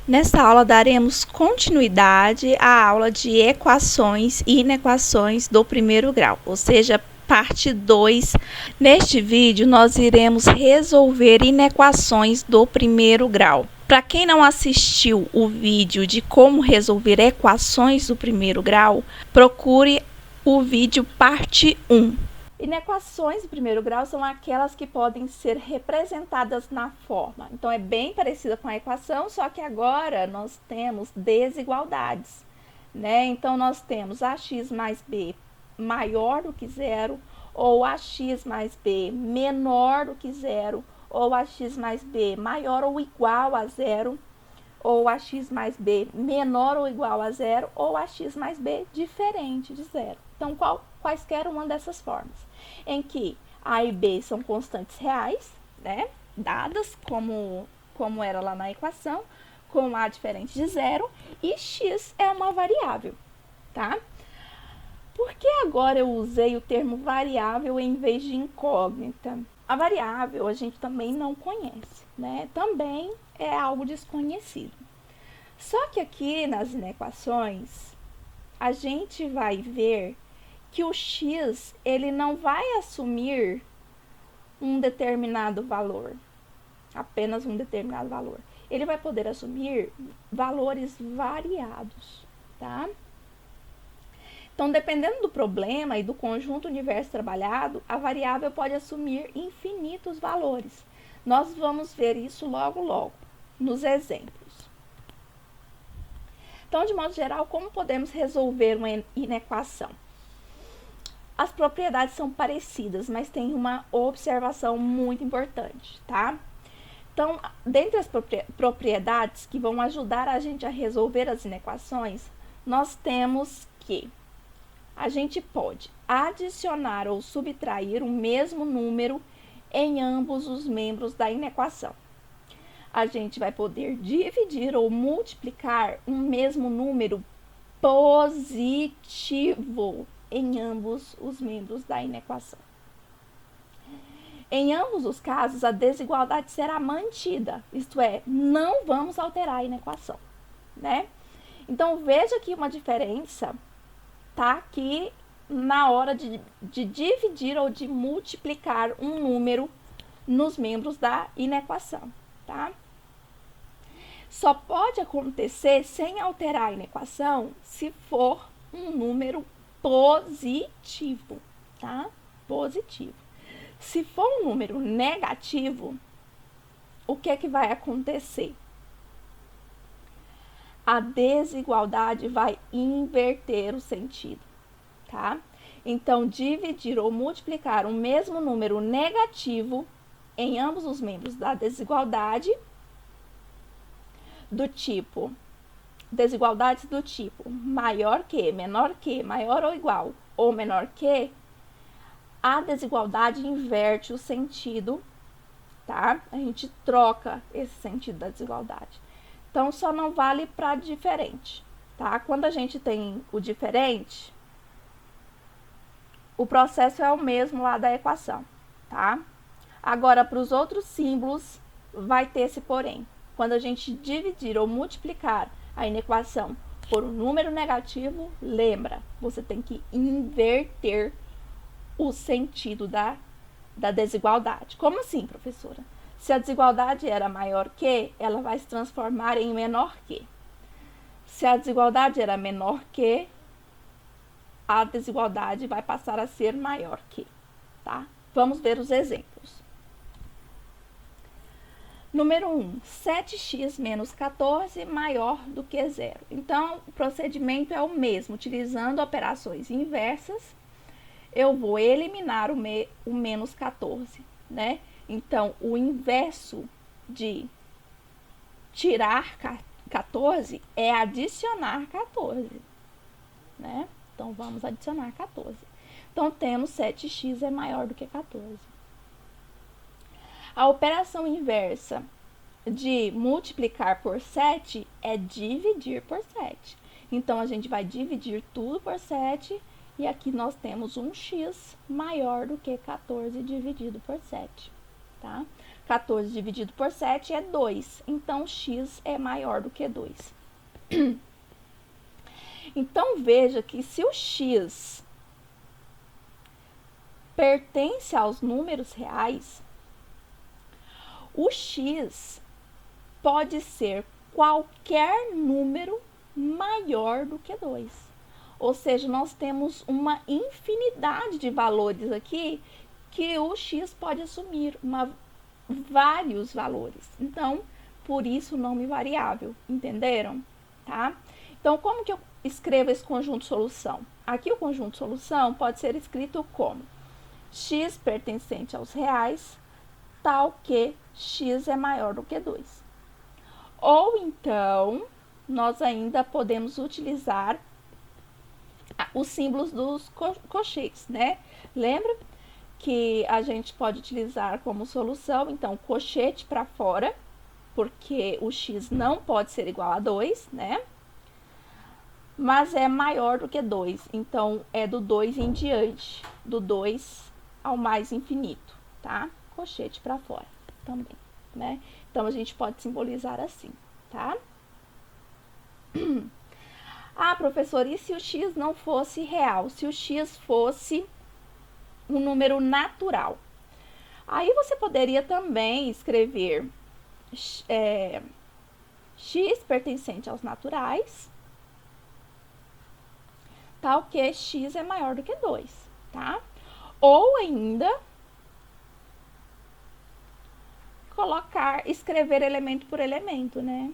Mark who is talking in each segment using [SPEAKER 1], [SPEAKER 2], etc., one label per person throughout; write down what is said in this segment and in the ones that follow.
[SPEAKER 1] Nesta aula daremos continuidade à aula de equações e inequações do primeiro grau, ou seja, parte 2. Neste vídeo nós iremos resolver inequações do primeiro grau. Para quem não assistiu o vídeo de como resolver equações do primeiro grau, procure o vídeo parte 1. Inequações do primeiro grau são aquelas que podem ser representadas na forma. Então, é bem parecida com a equação, só que agora nós temos desigualdades, né? Então, nós temos ax mais b maior do que zero, ou ax mais b menor do que zero, ou ax mais b maior ou igual a zero, ou ax mais b menor ou igual a zero, ou ax mais b diferente de zero. Então, quaisquer uma dessas formas, em que a e b são constantes reais, né, dadas como era lá na equação, com a diferente de zero, e x é uma variável, tá? Por que agora eu usei o termo variável em vez de incógnita? A variável a gente também não conhece, né? Também é algo desconhecido. Só que aqui nas inequações, a gente vai ver que o x, ele não vai assumir um determinado valor, apenas um determinado valor. Ele vai poder assumir valores variados, tá? Então, dependendo do problema e do conjunto universo trabalhado, a variável pode assumir infinitos valores. Nós vamos ver isso logo nos exemplos. Então, de modo geral, como podemos resolver uma inequação? As propriedades são parecidas, mas tem uma observação muito importante, tá? Então, dentre as propriedades que vão ajudar a gente a resolver as inequações, nós temos que a gente pode adicionar ou subtrair o mesmo número em ambos os membros da inequação. A gente vai poder dividir ou multiplicar um mesmo número positivo em ambos os membros da inequação. Em ambos os casos, a desigualdade será mantida, isto é, não vamos alterar a inequação, né? Então, veja aqui uma diferença, tá? Que na hora de dividir ou de multiplicar um número nos membros da inequação, tá? Só pode acontecer sem alterar a inequação se for um número positivo, tá? Positivo. Se for um número negativo, o que é que vai acontecer? A desigualdade vai inverter o sentido, tá? Então, dividir ou multiplicar o mesmo número negativo em ambos os membros da desigualdade do tipo, desigualdades do tipo maior que, menor que, maior ou igual ou menor que, a desigualdade inverte o sentido, tá? A gente troca esse sentido da desigualdade. Então, só não vale para diferente, tá? Quando a gente tem o diferente, o processo é o mesmo lá da equação, tá? Agora, para os outros símbolos, vai ter esse porém. Quando a gente dividir ou multiplicar a inequação por um número negativo, lembra, você tem que inverter o sentido da desigualdade. Como assim, professora? Se a desigualdade era maior que, ela vai se transformar em menor que. Se a desigualdade era menor que, a desigualdade vai passar a ser maior que, tá? Vamos ver os exemplos. Número 1, 7x menos 14 maior do que zero. Então, o procedimento é o mesmo, utilizando operações inversas, eu vou eliminar o menos 14, né? Então, o inverso de tirar 14 é adicionar 14, né? Então, vamos adicionar 14. Então, temos 7x é maior do que 14. A operação inversa de multiplicar por 7 é dividir por 7. Então, a gente vai dividir tudo por 7 e aqui nós temos um x maior do que 14 dividido por 7, tá? 14 dividido por 7 é 2. Então, x é maior do que 2. Então, veja que se o x pertence aos números reais, o x pode ser qualquer número maior do que 2. Ou seja, nós temos uma infinidade de valores aqui que o x pode assumir vários valores. Então, por isso o nome variável, entenderam? Tá? Então, como que eu escrevo esse conjunto solução? Aqui o conjunto solução pode ser escrito como x pertencente aos reais, tal que x é maior do que 2. Ou então, nós ainda podemos utilizar os símbolos dos colchetes, né? Lembra que a gente pode utilizar como solução, então, colchete para fora, porque o x não pode ser igual a 2, né? Mas é maior do que 2, então é do 2 em diante, do 2 ao mais infinito, tá? Colchete para fora também, né? Então, a gente pode simbolizar assim, tá? Ah, professor, e se o x não fosse real? Se o x fosse um número natural? Aí você poderia também escrever x pertencente aos naturais, tal que x é maior do que 2, tá? Ou ainda escrever elemento por elemento, né?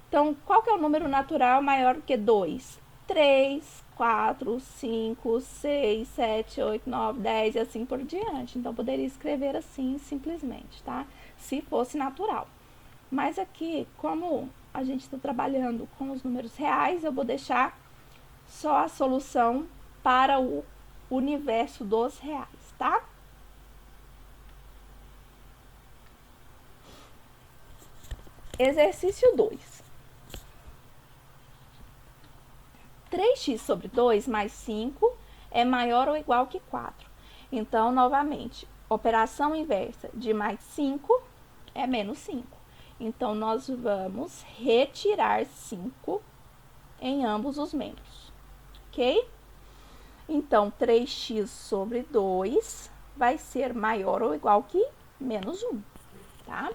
[SPEAKER 1] Então, qual que é o número natural maior do que 2? 3, 4, 5, 6, 7, 8, 9, 10 e assim por diante. Então, poderia escrever assim simplesmente, tá? Se fosse natural. Mas aqui, como a gente está trabalhando com os números reais, eu vou deixar só a solução para o universo dos reais, tá? Exercício 2. 3x sobre 2 mais 5 é maior ou igual que 4. Então, novamente, operação inversa de mais 5 é menos 5. Então, nós vamos retirar 5 em ambos os membros, ok? Então, 3x sobre 2 vai ser maior ou igual que menos 1, tá?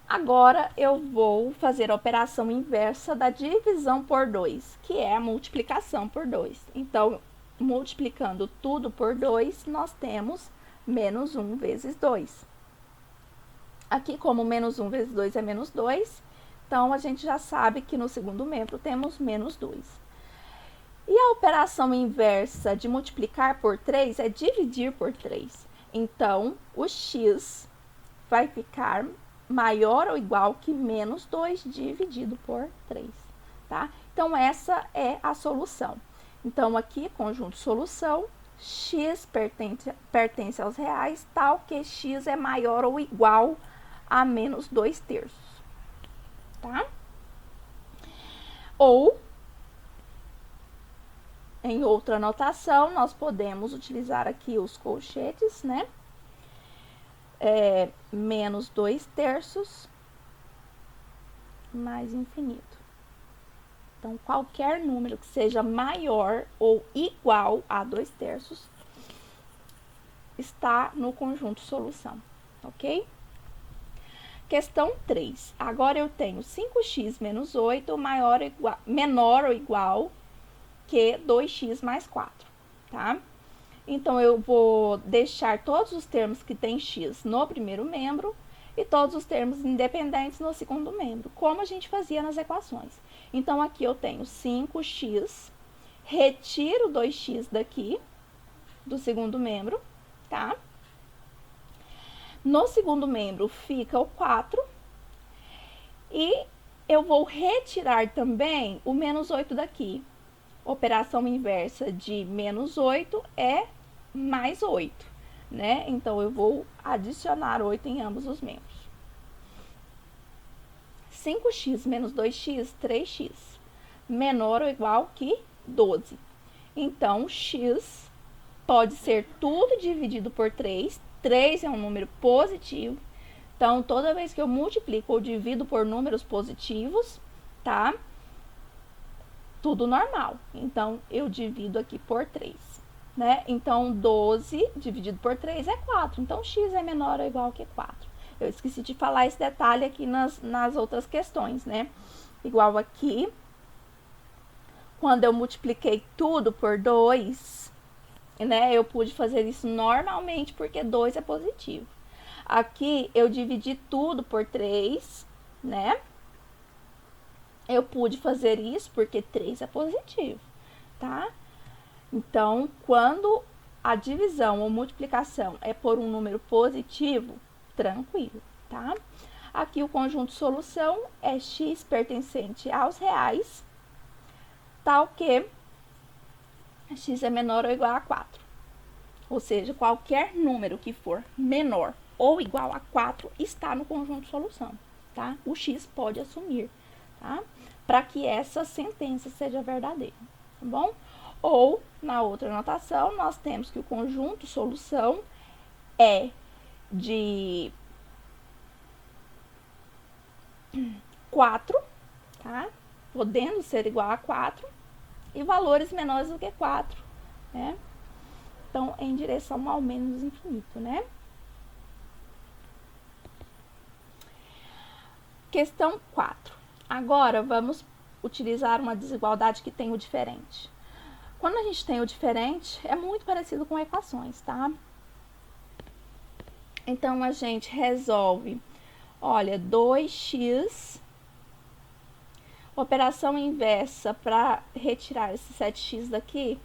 [SPEAKER 1] Agora, eu vou fazer a operação inversa da divisão por 2, que é a multiplicação por 2. Então, multiplicando tudo por 2, nós temos menos 1 vezes 2. Aqui, como menos 1 vezes 2 é menos 2, então, a gente já sabe que no segundo membro temos menos 2. E a operação inversa de multiplicar por 3 é dividir por 3. Então, o x vai ficar maior ou igual que menos 2 dividido por 3, tá? Então, essa é a solução. Então, aqui, conjunto solução, x pertence aos reais, tal que x é maior ou igual a menos 2/3, tá? Ou, em outra notação, nós podemos utilizar aqui os colchetes, né? Menos 2/3 mais infinito. Então, qualquer número que seja maior ou igual a 2/3 está no conjunto solução, ok? Questão 3. Agora, eu tenho 5x menos 8 menor ou igual que 2x mais 4, tá? Então, eu vou deixar todos os termos que tem x no primeiro membro e todos os termos independentes no segundo membro, como a gente fazia nas equações. Então, aqui eu tenho 5x, retiro 2x daqui, do segundo membro, tá? No segundo membro fica o 4, e eu vou retirar também o menos 8 daqui. Operação inversa de menos 8 é mais 8, né? Então, eu vou adicionar 8 em ambos os membros. 5x menos 2x, 3x, menor ou igual que 12. Então, x pode ser tudo dividido por 3. 3 é um número positivo. Então, toda vez que eu multiplico ou divido por números positivos, tá? Tudo normal. Então, eu divido aqui por 3, né? Então, 12 dividido por 3 é 4. Então, x é menor ou igual que 4. Eu esqueci de falar esse detalhe aqui nas outras questões, né? Igual aqui, quando eu multipliquei tudo por 2, né? Eu pude fazer isso normalmente porque 2 é positivo. Aqui, eu dividi tudo por 3, né? Eu pude fazer isso porque 3 é positivo, tá? Então, quando a divisão ou multiplicação é por um número positivo, tranquilo, tá? Aqui o conjunto solução é x pertencente aos reais, tal que x é menor ou igual a 4. Ou seja, qualquer número que for menor ou igual a 4 está no conjunto solução, tá? O x pode assumir, tá? Para que essa sentença seja verdadeira, tá bom? Ou, na outra notação, nós temos que o conjunto solução é de 4, tá? Podendo ser igual a 4, e valores menores do que 4, né? Então, em direção ao menos infinito, né? Questão 4. Agora, vamos utilizar uma desigualdade que tem o diferente. Quando a gente tem o diferente, é muito parecido com equações, tá? Então, a gente resolve, olha, 2x, operação inversa para retirar esse 7x daqui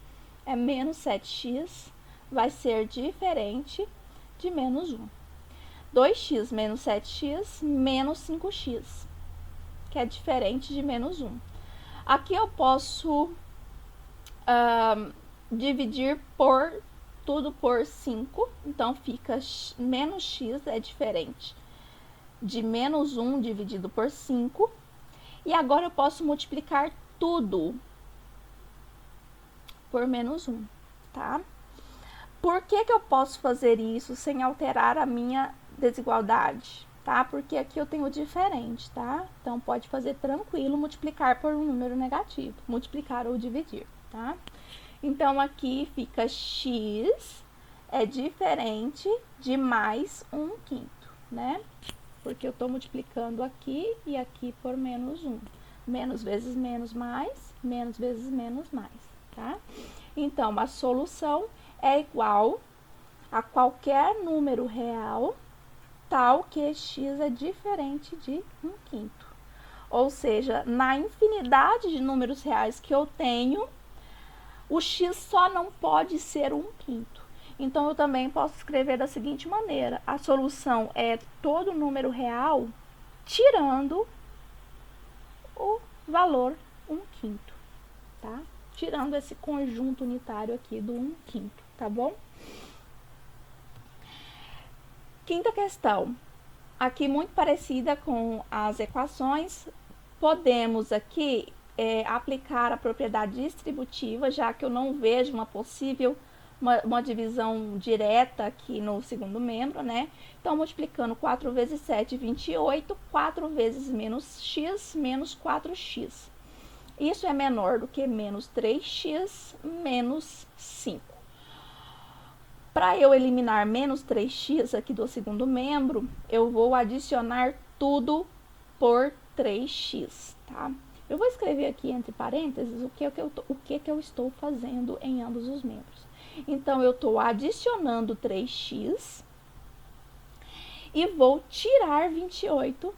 [SPEAKER 1] é menos 7x, vai ser diferente de menos 1. 2x menos 7x menos 5x, que é diferente de menos 1. Aqui eu posso dividir por tudo por 5, então fica menos x é diferente de menos 1 dividido por 5. E agora eu posso multiplicar tudo por menos 1, tá? Por que que eu posso fazer isso sem alterar a minha desigualdade, tá? Porque aqui eu tenho diferente, tá? Então, pode fazer tranquilo multiplicar por um número negativo, multiplicar ou dividir, tá? Então, aqui fica x é diferente de mais 1/5, né? Porque eu tô multiplicando aqui e aqui por menos 1. Menos vezes menos mais, menos vezes menos mais, tá? Então, a solução é igual a qualquer número real, tal que x é diferente de 1/5. Ou seja, na infinidade de números reais que eu tenho, o x só não pode ser 1/5. Então, eu também posso escrever da seguinte maneira: a solução é todo número real tirando o valor 1/5, tá? Tirando esse conjunto unitário aqui do 1/5, tá bom? Quinta questão. Aqui muito parecida com as equações, podemos aqui aplicar a propriedade distributiva, já que eu não vejo uma divisão direta aqui no segundo membro, né? Então, multiplicando 4 vezes 7, 28, 4 vezes menos x, menos 4x. Isso é menor do que menos 3x, menos 5. Para eu eliminar menos 3x aqui do segundo membro, eu vou adicionar tudo por 3x, tá? Eu vou escrever aqui entre parênteses o que eu estou fazendo em ambos os membros. Então, eu estou adicionando 3x e vou tirar 28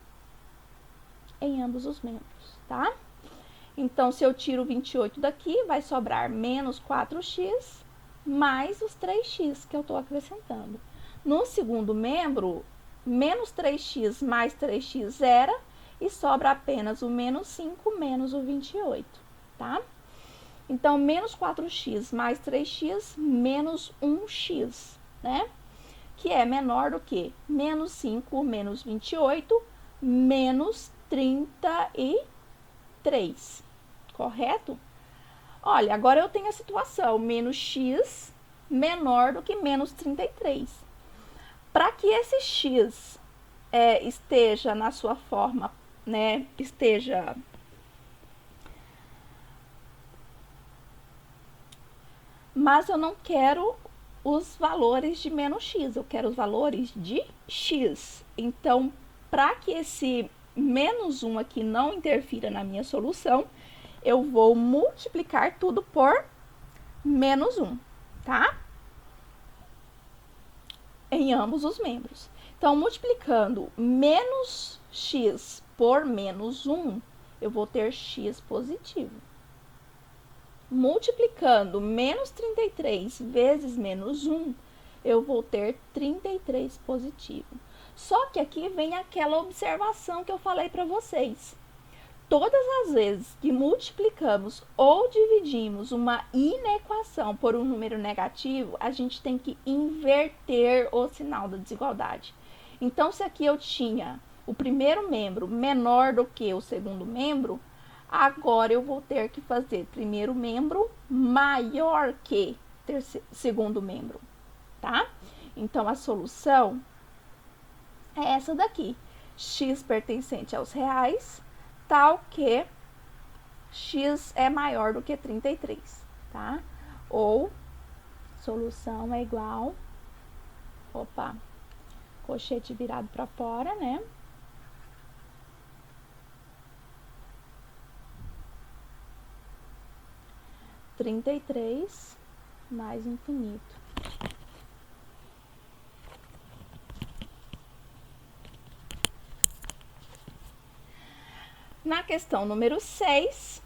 [SPEAKER 1] em ambos os membros, tá? Então, se eu tiro 28 daqui, vai sobrar menos 4x mais os 3x que eu estou acrescentando. No segundo membro, menos 3x mais 3x era e sobra apenas o menos 5 menos o 28, tá? Então, menos 4x mais 3x menos 1x, né? Que é menor do que menos 5 menos 28 menos 33, correto? Olha, agora eu tenho a situação menos x menor do que menos 33. Para que esse x esteja na sua forma, né, esteja mas eu não quero os valores de menos x, eu quero os valores de x. Então, para que esse menos 1 aqui não interfira na minha solução, eu vou multiplicar tudo por menos 1, tá? Em ambos os membros. Então, multiplicando menos x por menos 1, eu vou ter x positivo. Multiplicando menos 33 vezes menos 1, eu vou ter 33 positivo. Só que aqui vem aquela observação que eu falei para vocês. Todas as vezes que multiplicamos ou dividimos uma inequação por um número negativo, a gente tem que inverter o sinal da desigualdade. Então, se aqui eu tinha o primeiro membro menor do que o segundo membro, agora eu vou ter que fazer primeiro membro maior que segundo membro, tá? Então, a solução é essa daqui. X pertencente aos reais, tal que x é maior do que 33, tá? Ou, solução é igual, colchete virado para fora, né? Trinta e três mais infinito. Na questão número 6,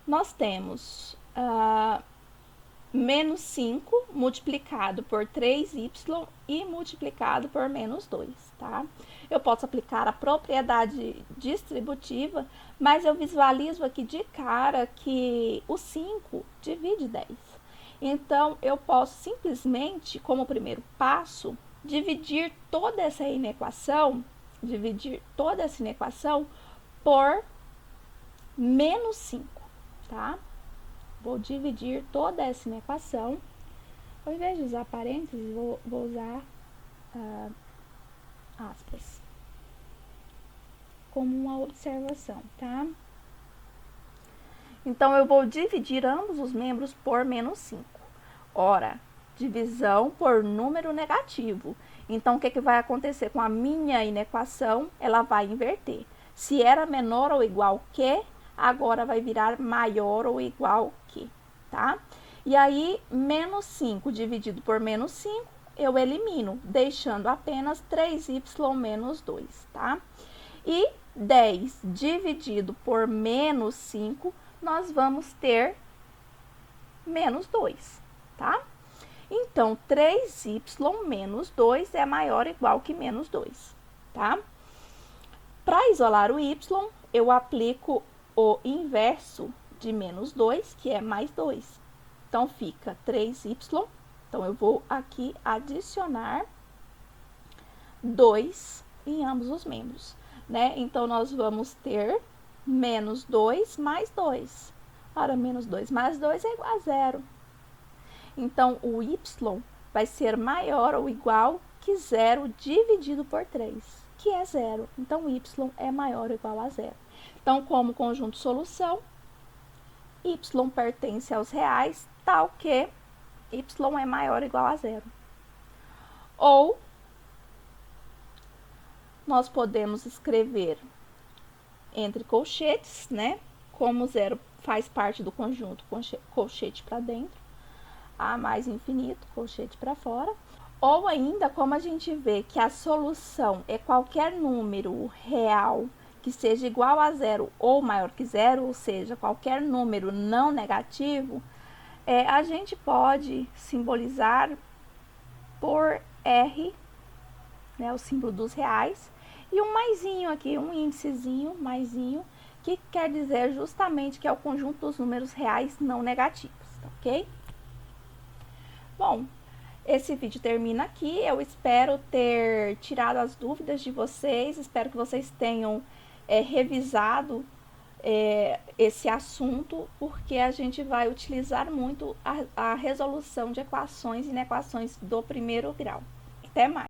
[SPEAKER 1] nós temos menos 5 multiplicado por 3y e multiplicado por menos 2, tá? Eu posso aplicar a propriedade distributiva, mas eu visualizo aqui de cara que o 5 divide 10. Então, eu posso simplesmente, como primeiro passo, dividir toda essa inequação por menos 5, tá? Vou dividir toda essa inequação. Ao invés de usar parênteses, vou usar aspas. Como uma observação, tá? Então, eu vou dividir ambos os membros por menos 5. Ora, divisão por número negativo. Então, o que vai acontecer com a minha inequação? Ela vai inverter. Se era menor ou igual que, agora vai virar maior ou igual que, tá? E aí, menos 5 dividido por menos 5, eu elimino, deixando apenas 3y menos 2, tá? E 10 dividido por menos 5, nós vamos ter menos 2, tá? Então, 3y menos 2 é maior ou igual que menos 2, tá? Para isolar o y, eu aplico o inverso de menos 2, que é mais 2. Então, fica 3y. Então, eu vou aqui adicionar 2 em ambos os membros, né? Então, nós vamos ter menos 2 mais 2. Ora, menos 2 mais 2 é igual a 0. Então, o y vai ser maior ou igual que 0 dividido por 3, que é 0. Então, y é maior ou igual a 0. Então, como conjunto solução, y pertence aos reais, tal que y é maior ou igual a 0. Ou, nós podemos escrever entre colchetes, né? Como 0 faz parte do conjunto, colchete para dentro. A mais infinito, colchete para fora. Ou ainda, como a gente vê que a solução é qualquer número real que seja igual a 0 ou maior que 0, ou seja, qualquer número não negativo, a gente pode simbolizar por R, né, o símbolo dos reais, e um maisinho aqui, um índicezinho, maisinho, que quer dizer justamente que é o conjunto dos números reais não negativos, ok? Bom, esse vídeo termina aqui. Eu espero ter tirado as dúvidas de vocês. Espero que vocês tenham revisado esse assunto, porque a gente vai utilizar muito a resolução de equações e inequações do primeiro grau. Até mais!